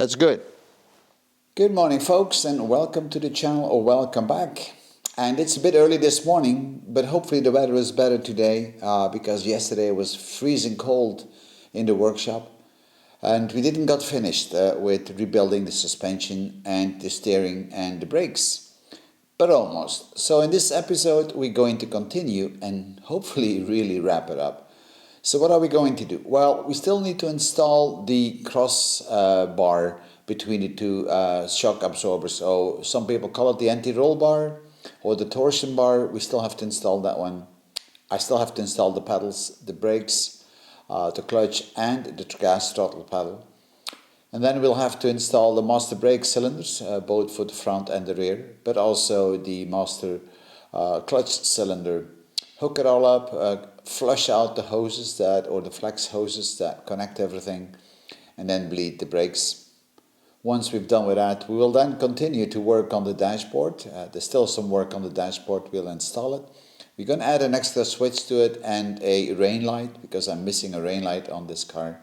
That's good. Good morning, folks, and welcome to the channel, or welcome back. And it's a bit early this morning, but hopefully the weather is better today because yesterday was freezing cold in the workshop. And we didn't got finished with rebuilding the suspension and the steering and the brakes, but almost. So in this episode, we're going to continue and hopefully really wrap it up. So what are we going to do? Well, we still need to install the cross bar between the two shock absorbers. So some people call it the anti-roll bar or the torsion bar. We still have to install that one. I still have to install the pedals, the brakes, the clutch and the gas throttle pedal. And then we'll have to install the master brake cylinders, both for the front and the rear, but also the master clutch cylinder. Hook it all up, flush out the hoses or the flex hoses that connect everything, and then bleed the brakes. Once we've done with that, we will then continue to work on the dashboard. There's still some work on the dashboard. We'll install it. We're going to add an extra switch to it and a rain light, because I'm missing a rain light on this car.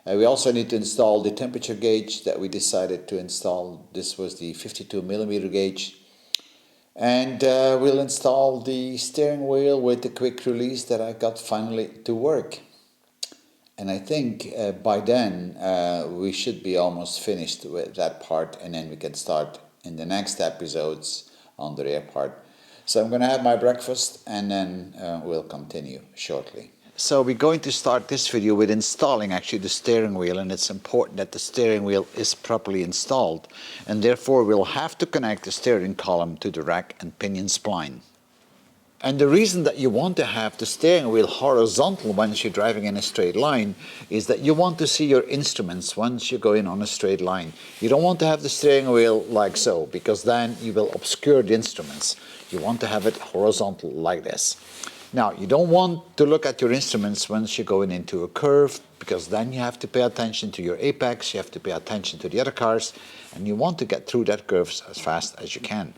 We also need to install the temperature gauge that we decided to install. This was the 52mm gauge. And we'll install the steering wheel with the quick release that I got finally to work. And I think by then we should be almost finished with that part, and then we can start in the next episodes on the rear part. So I'm going to have my breakfast and then we'll continue shortly. So we're going to start this video with installing actually the steering wheel, and it's important that the steering wheel is properly installed, and therefore we'll have to connect the steering column to the rack and pinion spline. And the reason that you want to have the steering wheel horizontal once you're driving in a straight line is that you want to see your instruments once you're going on a straight line. You don't want to have the steering wheel like so, because then you will obscure the instruments. You want to have it horizontal like this. Now, you don't want to look at your instruments once you're going into a curve, because then you have to pay attention to your apex, you have to pay attention to the other cars, and you want to get through that curve as fast as you can.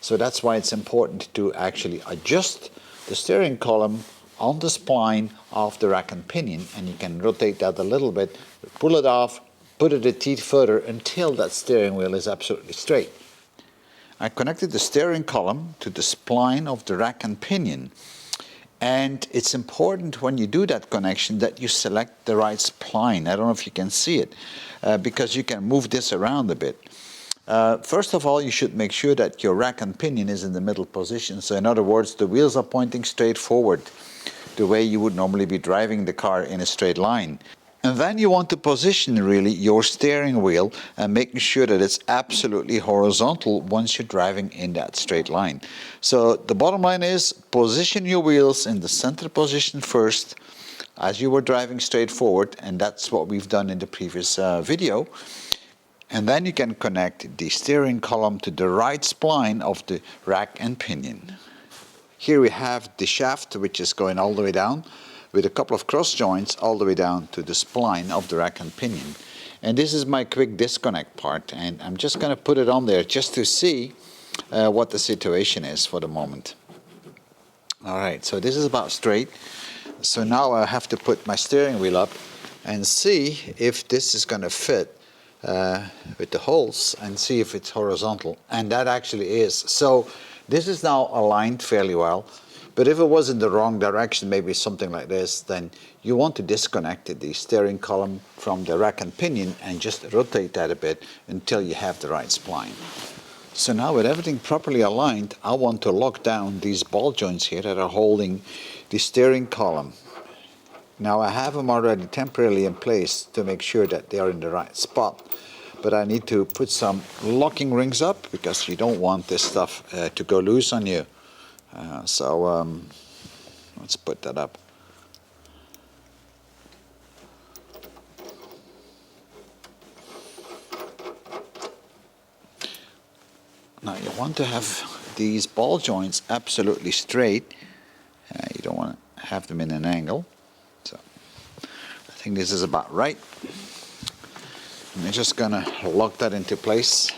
So that's why it's important to actually adjust the steering column on the spline of the rack and pinion, and you can rotate that a little bit, pull it off, put it a teeth further until that steering wheel is absolutely straight. I connected the steering column to the spline of the rack and pinion. And it's important when you do that connection that you select the right spline. I don't know if you can see it, because you can move this around a bit. First of all, you should make sure that your rack and pinion is in the middle position. So in other words, the wheels are pointing straight forward, the way you would normally be driving the car in a straight line. And then you want to position really your steering wheel and making sure that it's absolutely horizontal once you're driving in that straight line. So the bottom line is position your wheels in the center position first as you were driving straight forward, and that's what we've done in the previous video. And then you can connect the steering column to the right spline of the rack and pinion. Here we have the shaft, which is going all the way down, with a couple of cross joints all the way down to the spline of the rack and pinion. And this is my quick disconnect part, and I'm just going to put it on there just to see what the situation is for the moment. Alright, so this is about straight. So now I have to put my steering wheel up and see if this is going to fit with the holes, and see if it's horizontal, and that actually is. So this is now aligned fairly well. But if it was in the wrong direction, maybe something like this, then you want to disconnect the steering column from the rack and pinion and just rotate that a bit until you have the right spline. So now with everything properly aligned, I want to lock down these ball joints here that are holding the steering column. Now I have them already temporarily in place to make sure that they are in the right spot. But I need to put some locking rings up, because you don't want this stuff to go loose on you. Let's put that up. Now you want to have these ball joints absolutely straight. You don't want to have them in an angle. So I think this is about right. I'm just going to lock that into place.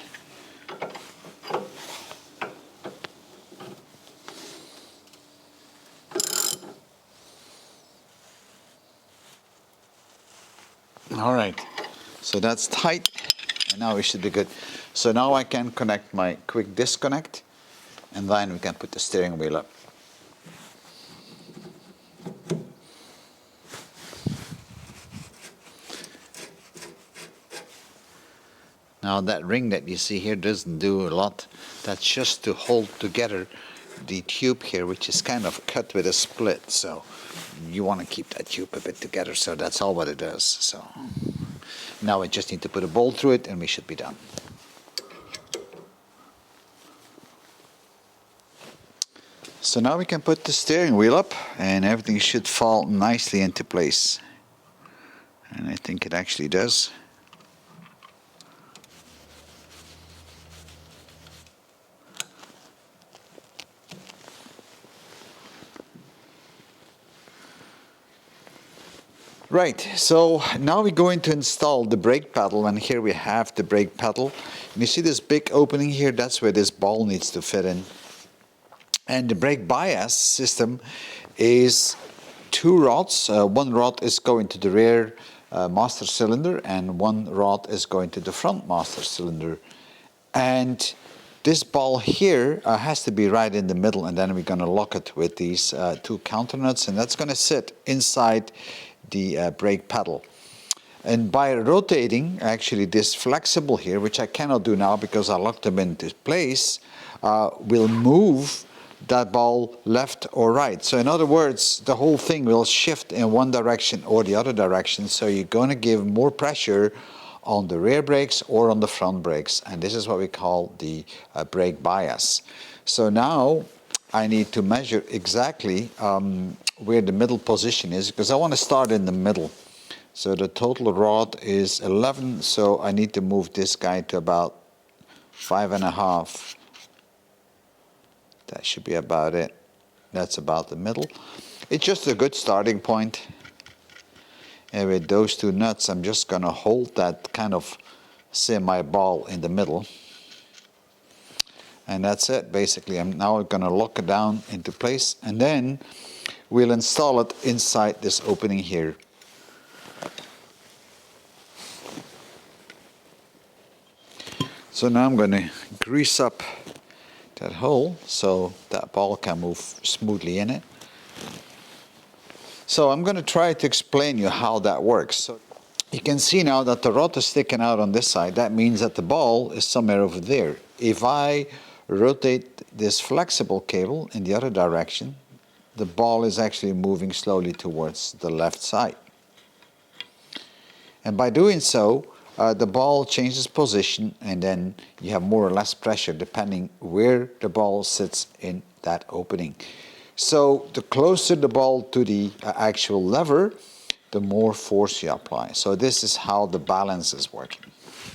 All right, so that's tight. And now we should be good. So now I can connect my quick disconnect, and then we can put the steering wheel up. Now that ring that you see here doesn't do a lot. That's just to hold together the tube here, which is kind of cut with a split. So you want to keep that tube a bit together. So that's all what it does. So now I just need to put a bolt through it and we should be done. So now we can put the steering wheel up and everything should fall nicely into place. And I think it actually does. Right, so now we're going to install the brake pedal, and here we have the brake pedal. And you see this big opening here? That's where this ball needs to fit in. And the brake bias system is two rods. One rod is going to the rear master cylinder, and one rod is going to the front master cylinder. And this ball here has to be right in the middle, and then we're going to lock it with these two counter nuts, and that's going to sit inside the brake pedal. And by rotating actually this flexible here, which I cannot do now because I locked them into place, will move that ball left or right. So in other words, the whole thing will shift in one direction or the other direction, so you're going to give more pressure on the rear brakes or on the front brakes, and this is what we call the brake bias. So now I need to measure exactly where the middle position is, because I want to start in the middle. So the total rod is 11, so I need to move this guy to about 5.5. That should be about it. That's about the middle. It's just a good starting point. And with those two nuts, I'm just going to hold that kind of semi-ball in the middle. And that's it, basically. I'm now going to lock it down into place, and then we'll install it inside this opening here. So now I'm going to grease up that hole so that ball can move smoothly in it. So I'm going to try to explain you how that works. So you can see now that the rod is sticking out on this side. That means that the ball is somewhere over there. If I rotate this flexible cable in the other direction, the ball is actually moving slowly towards the left side. And by doing so, the ball changes position, and then you have more or less pressure depending where the ball sits in that opening. So the closer the ball to the actual lever, the more force you apply. So this is how the balance is working.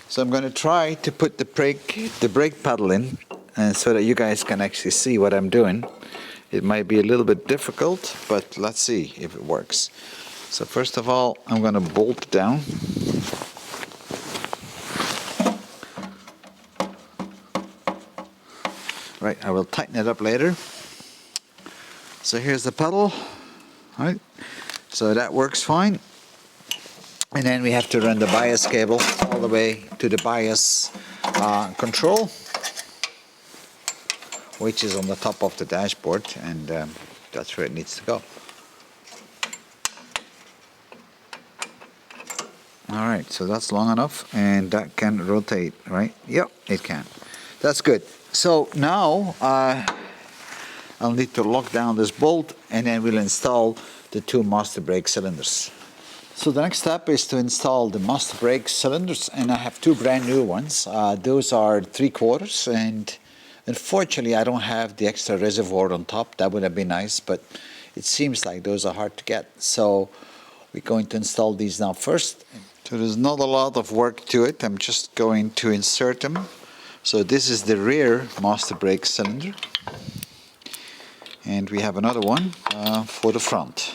So I'm going to try to put the brake pedal in, so that you guys can actually see what I'm doing. It might be a little bit difficult, but let's see if it works. So first of all, I'm going to bolt it down. Right, I will tighten it up later. So here's the pedal, right? So that works fine. And then we have to run the bias cable all the way to the bias control, which is on the top of the dashboard, and that's where it needs to go. Alright, so that's long enough, and that can rotate, right? Yep, it can. That's good. So now I'll need to lock down this bolt, and then we'll install the two master brake cylinders. So the next step is to install the master brake cylinders, and I have two brand new ones. Those are 3/4, and unfortunately I don't have the extra reservoir on top. That would have been nice, but it seems like those are hard to get. So we're going to install these now first. So there's not a lot of work to it. I'm just going to insert them. So this is the rear master brake cylinder, and we have another one for the front.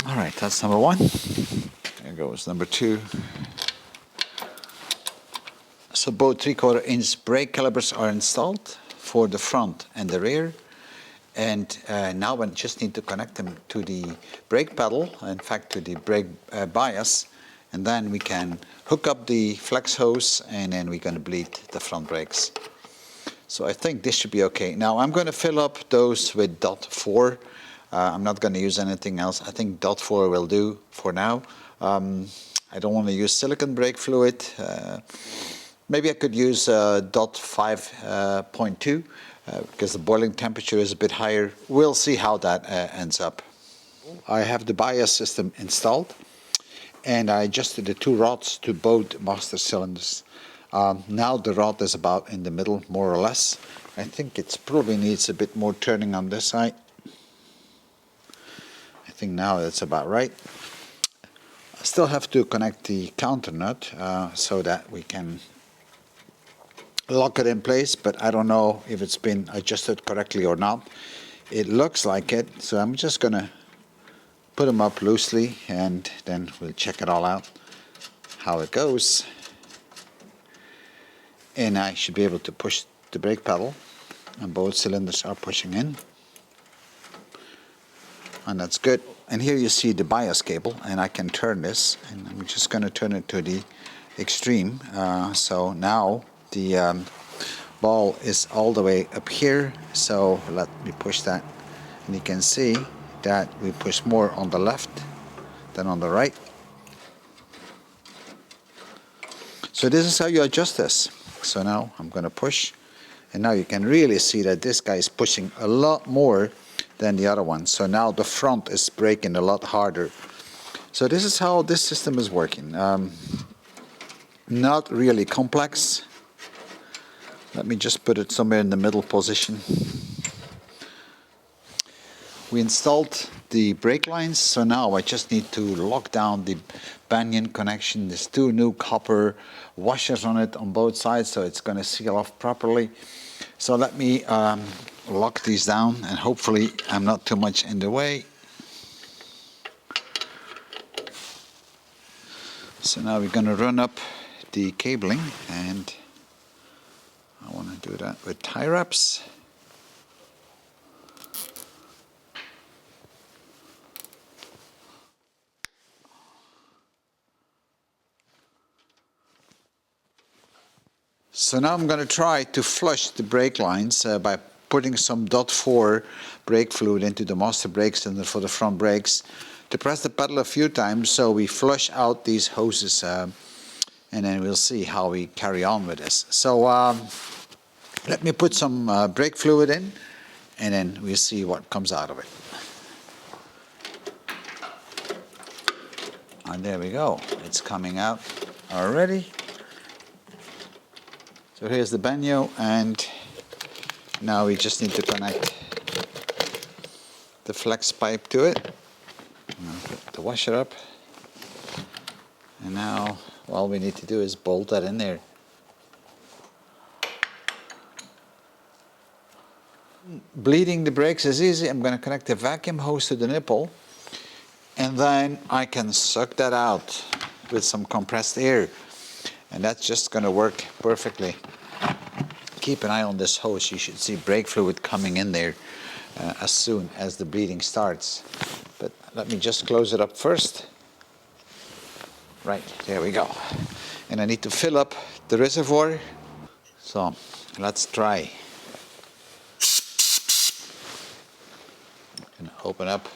All right, that's number one. There goes number two. So both 3/4-inch brake calipers are installed for the front and the rear. And now I just need to connect them to the brake pedal, in fact to the brake bias, and then we can hook up the flex hose, and then we're going to bleed the front brakes. So I think this should be okay. Now I'm going to fill up those with .4. I'm not going to use anything else. I think .4 will do for now. I don't want to use silicone brake fluid. Maybe I could use .5.2 because the boiling temperature is a bit higher. We'll see how that ends up. I have the bias system installed, and I adjusted the two rods to both master cylinders. Now the rod is about in the middle, more or less. I think it probably needs a bit more turning on this side. I think now that's about right. I still have to connect the counter nut so that we can lock it in place, but I don't know if it's been adjusted correctly or not. It looks like it, so I'm just going to put them up loosely, and then we'll check it all out, how it goes. And I should be able to push the brake pedal, and both cylinders are pushing in, and that's good. And here you see the bias cable, and I can turn this, and I'm just going to turn it to the extreme. So now the ball is all the way up here, so let me push that, and you can see that we push more on the left than on the right. So this is how you adjust this. So now I'm going to push, and now you can really see that this guy is pushing a lot more than the other one. So now the front is braking a lot harder. So this is how this system is working. Not really complex. Let me just put it somewhere in the middle position. We installed the brake lines, so now I just need to lock down the banyan connection. There's two new copper washers on it on both sides, so it's going to seal off properly. So let me lock these down, and hopefully I'm not too much in the way. So now we're going to run up the cabling, and I want to do that with tie wraps. So now I'm going to try to flush the brake lines by putting some .4 brake fluid into the master brake cylinder for the front brakes, to press the pedal a few times so we flush out these hoses, and then we'll see how we carry on with this. So let me put some brake fluid in, and then we'll see what comes out of it. And there we go, it's coming out already. So here's the banyo, and now we just need to connect the flex pipe to it. I'll put the washer up, and now all we need to do is bolt that in there. Bleeding the brakes is easy. I'm going to connect the vacuum hose to the nipple, and then I can suck that out with some compressed air, and that's just going to work perfectly. Keep an eye on this hose. You should see brake fluid coming in there as soon as the bleeding starts. But let me just close it up first. Right, there we go. And I need to fill up the reservoir. So let's try. And open up.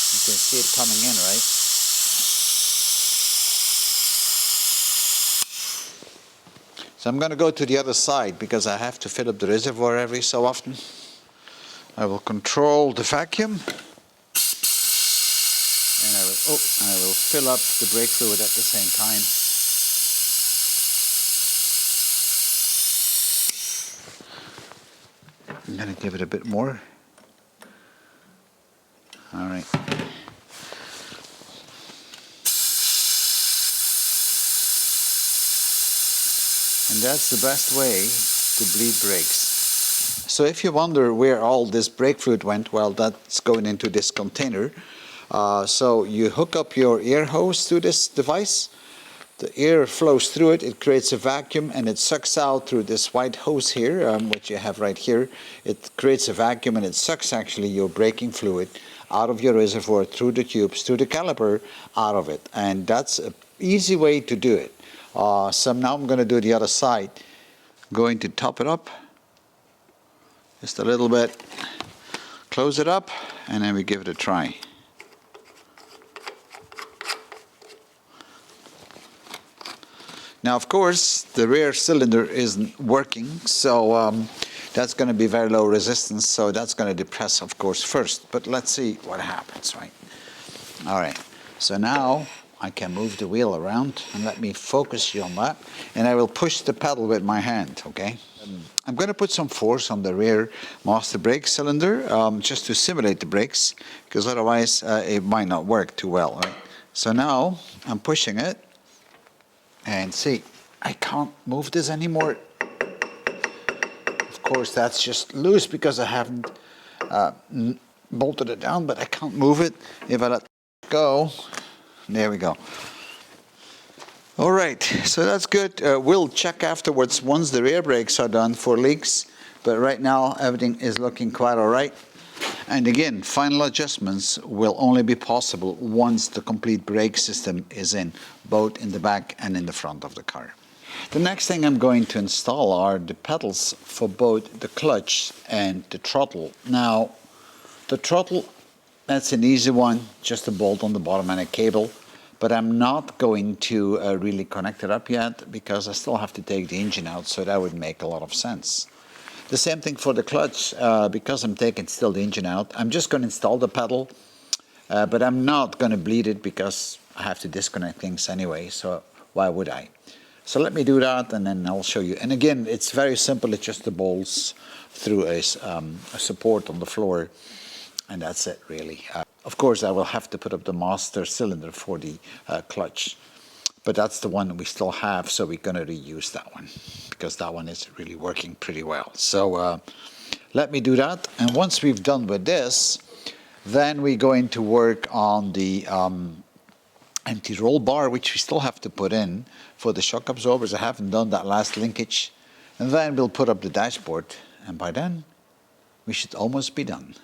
You can see it coming in, right? So I'm going to go to the other side because I have to fill up the reservoir every so often. I will control the vacuum, and I will fill up the brake fluid at the same time. I'm going to give it a bit more. All right. And that's the best way to bleed brakes. So if you wonder where all this brake fluid went, well, that's going into this container. So you hook up your air hose to this device. The air flows through it, it creates a vacuum, and it sucks out through this white hose here, which you have right here. It creates a vacuum, and it sucks actually your braking fluid out of your reservoir, through the tubes, through the caliper, out of it. And that's an easy way to do it. So now I'm going to do the other side. Going to top it up just a little bit, close it up, and then we give it a try. Now, of course, the rear cylinder isn't working, so that's going to be very low resistance, so that's going to depress, of course, first. But let's see what happens, right? All right, so now I can move the wheel around, and let me focus you on that, and I will push the pedal with my hand, okay? I'm going to put some force on the rear master brake cylinder just to simulate the brakes, because otherwise it might not work too well, right? So now I'm pushing it, and see, I can't move this anymore. Of course, that's just loose because I haven't bolted it down, but I can't move it. If I let it go, there we go. All right, so that's good. We'll check afterwards once the rear brakes are done for leaks, but right now everything is looking quite all right. And again, final adjustments will only be possible once the complete brake system is in, both in the back and in the front of the car. The next thing I'm going to install are the pedals for both the clutch and the throttle. Now, the throttle, that's an easy one, just a bolt on the bottom and a cable. But I'm not going to really connect it up yet because I still have to take the engine out, so that would make a lot of sense. The same thing for the clutch, because I'm taking still the engine out. I'm just going to install the pedal, but I'm not going to bleed it because I have to disconnect things anyway, so why would I? So let me do that and then I'll show you. And again, it's very simple. It's just the bolts through a support on the floor, and that's it really. Of course, I will have to put up the master cylinder for the clutch, but that's the one we still have, so we're going to reuse that one because that one is really working pretty well. So let me do that, and once we've done with this, then we're going to work on the anti-roll bar, which we still have to put in for the shock absorbers. I haven't done that last linkage, and then we'll put up the dashboard, and by then we should almost be done.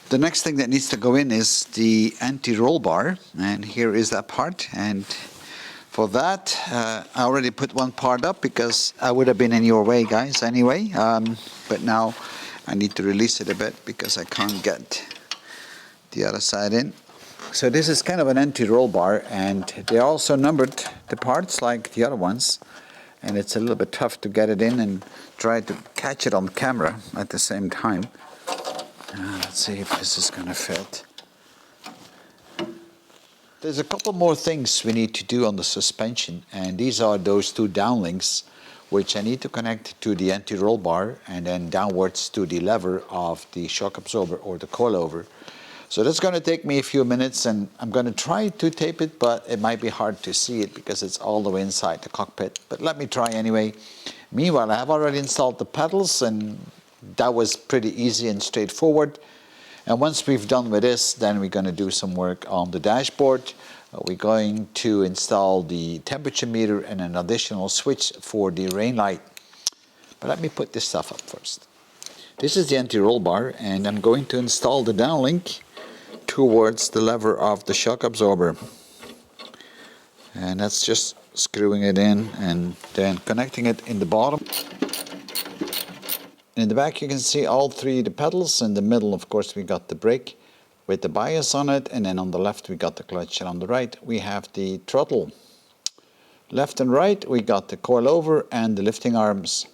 The next thing that needs to go in is the anti-roll bar, and here is that part. And for that, I already put one part up because I would have been in your way, guys, anyway. But now I need to release it a bit because I can't get the other side in. So this is kind of an anti-roll bar, and they're also numbered, the parts, like the other ones. And it's a little bit tough to get it in and try to catch it on camera at the same time. Let's see if this is going to fit. There's a couple more things we need to do on the suspension, and these are those two downlinks which I need to connect to the anti-roll bar and then downwards to the lever of the shock absorber or the coilover. So that's going to take me a few minutes, and I'm going to try to tape it, but it might be hard to see it because it's all the way inside the cockpit. But let me try anyway. Meanwhile, I have already installed the pedals, and that was pretty easy and straightforward. And once we've done with this, then we're going to do some work on the dashboard. We're going to install the temperature meter and an additional switch for the rain light. But let me put this stuff up first. This is the anti-roll bar, and I'm going to install the downlink towards the lever of the shock absorber. And that's just screwing it in and then connecting it in the bottom. In the back you can see all three the pedals. In the middle, of course, we got the brake with the bias on it, and then on the left we got the clutch, and on the right we have the throttle. Left and right we got the coilover and the lifting arms.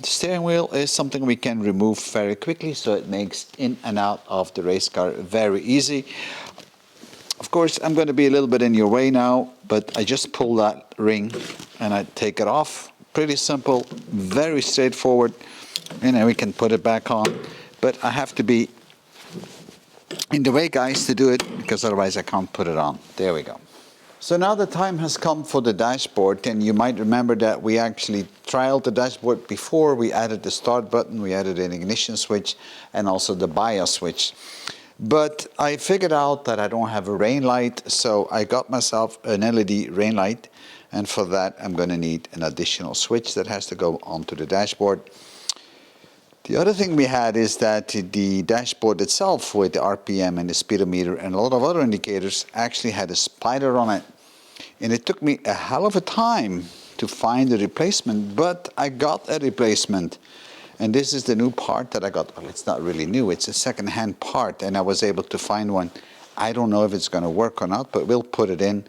The steering wheel is something we can remove very quickly, so it makes in and out of the race car very easy. Of course, I'm going to be a little bit in your way now, but I just pull that ring and I take it off. Pretty simple, very straightforward. And then we can put it back on, but I have to be in the way, guys, to do it, because otherwise I can't put it on. There we go. So now the time has come for the dashboard, and you might remember that we actually trialed the dashboard before. We added the start button, we added an ignition switch, and also the bias switch. But I figured out that I don't have a rain light, so I got myself an LED rain light, and for that I'm going to need an additional switch that has to go onto the dashboard. The other thing we had is that the dashboard itself with the RPM and the speedometer and a lot of other indicators actually had a spider on it. And it took me a hell of a time to find a replacement, but I got a replacement. And this is the new part that I got. Well, it's not really new, it's a second-hand part, and I was able to find one. I don't know if it's going to work or not, but we'll put it in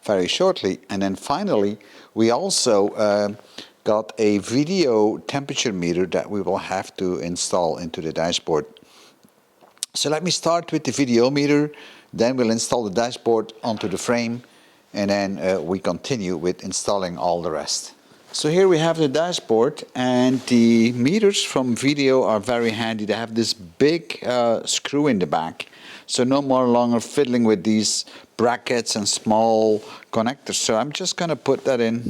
very shortly. And then finally, we also got a video temperature meter that we will have to install into the dashboard. So let me start with the video meter, then we'll install the dashboard onto the frame, and then we continue with installing all the rest. So here we have the dashboard, and the meters from video are very handy. They have this big screw in the back, so no more longer fiddling with these brackets and small connectors. So I'm just going to put that in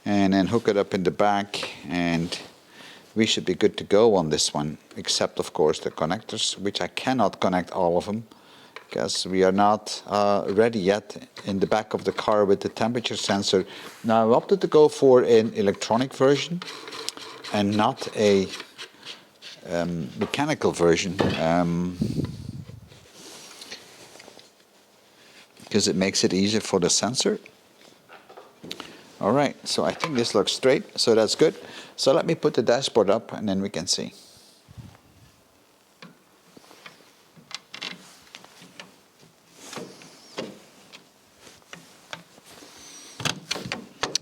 and then hook it up in the back, and we should be good to go on this one, except of course the connectors, which I cannot connect all of them because we are not ready yet in the back of the car with the temperature sensor. Now I opted to go for an electronic version and not a mechanical version because it makes it easier for the sensor. All right, so I think this looks straight, so that's good. So let me put the dashboard up and then we can see.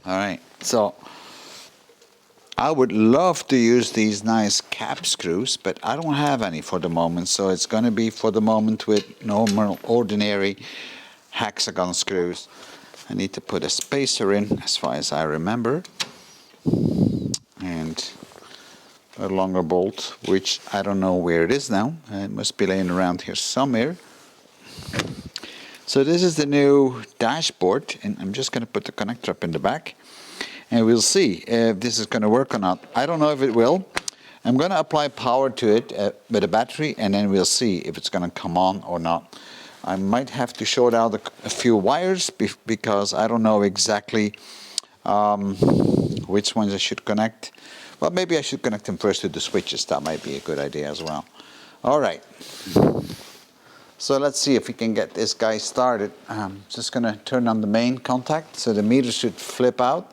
All right, so I would love to use these nice cap screws, but I don't have any for the moment, so it's going to be for the moment with normal, ordinary hexagon screws. I need to put a spacer in, as far as I remember, and a longer bolt, which I don't know where it is now. It must be laying around here somewhere. So this is the new dashboard, and I'm just going to put the connector up in the back, and we'll see if this is going to work or not. I don't know if it will. I'm going to apply power to it with a battery, and then we'll see if it's going to come on or not. I might have to short out a few wires because I don't know exactly which ones I should connect. Well, maybe I should connect them first to the switches. That might be a good idea as well. All right. So let's see if we can get this guy started. Just going to turn on the main contact, so the meter should flip out.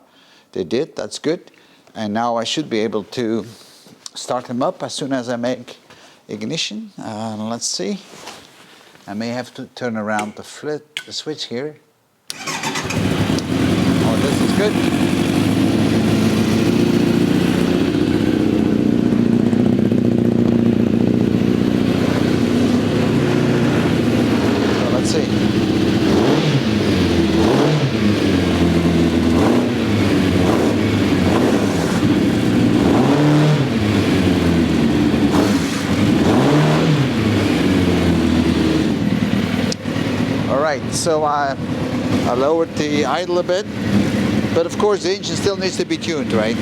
They did, that's good. And now I should be able to start him up as soon as I make ignition. Let's see. I may have to turn around the switch here. Oh, this is good. So I lowered the idle a bit, but of course the engine still needs to be tuned, right?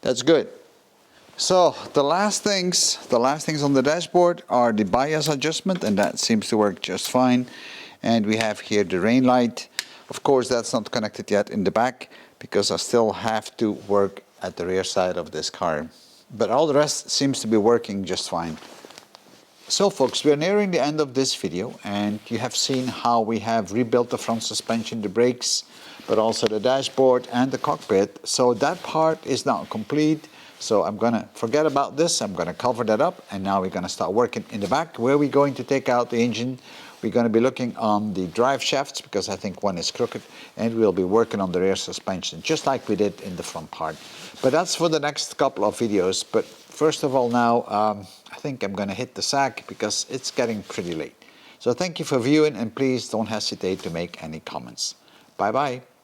That's good. So the last things on the dashboard are the bias adjustment, and that seems to work just fine. And we have here the rain light. Of course, that's not connected yet in the back because I still have to work at the rear side of this car. But all the rest seems to be working just fine. So folks, we are nearing the end of this video, and you have seen how we have rebuilt the front suspension, the brakes, but also the dashboard and the cockpit. So that part is now complete. So I'm going to forget about this. I'm going to cover that up, and now we're going to start working in the back. Where we're going to take out the engine, we're going to be looking on the drive shafts because I think one is crooked, and we'll be working on the rear suspension just like we did in the front part. But that's for the next couple of videos. But first of all now, I think I'm going to hit the sack because it's getting pretty late. So thank you for viewing, and please don't hesitate to make any comments. Bye-bye.